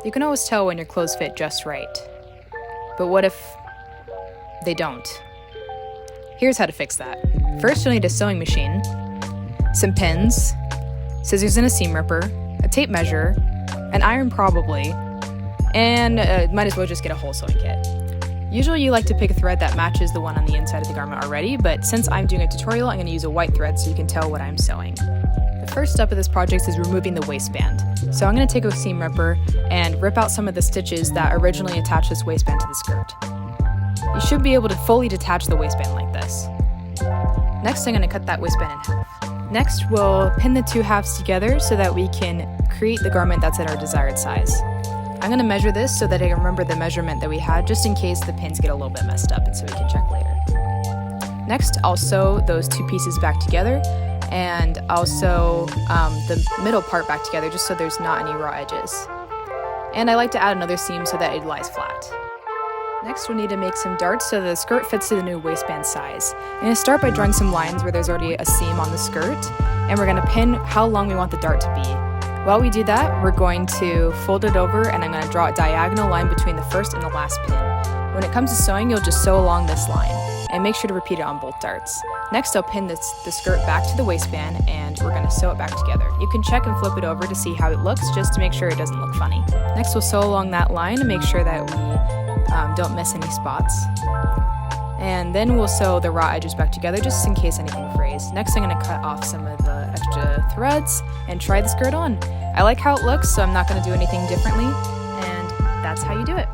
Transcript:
You can always tell when your clothes fit just right. But what if they don't? Here's how to fix that. First, you'll need a sewing machine, some pins, scissors and a seam ripper, a tape measure, an iron probably, and might as well just get a whole sewing kit. Usually you like to pick a thread that matches the one on the inside of the garment already, but since I'm doing a tutorial, I'm going to use a white thread so you can tell what I'm sewing. The first step of this project is removing the waistband. So I'm going to take a seam ripper and rip out some of the stitches that originally attached this waistband to the skirt. You should be able to fully detach the waistband like this. Next, I'm going to cut that waistband in half. Next, we'll pin the two halves together so that we can create the garment that's at our desired size. I'm going to measure this so that I can remember the measurement that we had just in case the pins get a little bit messed up and so we can check later. Next, I'll sew those two pieces back together and I'll sew the middle part back together just so there's not any raw edges. And I like to add another seam so that it lies flat. Next, we'll need to make some darts so that the skirt fits to the new waistband size. I'm going to start by drawing some lines where there's already a seam on the skirt, and we're going to pin how long we want the dart to be. While we do that, we're going to fold it over and I'm going to draw a diagonal line between the first and the last pin. When it comes to sewing, you'll just sew along this line and make sure to repeat it on both darts. Next, I'll pin the skirt back to the waistband and we're going to sew it back together. You can check and flip it over to see how it looks just to make sure it doesn't look funny. Next, we'll sew along that line to make sure that we don't miss any spots. And then we'll sew the raw edges back together just in case anything frays. Next, I'm going to cut off some of the extra threads and try the skirt on. I like how it looks, so I'm not going to do anything differently, and that's how you do it.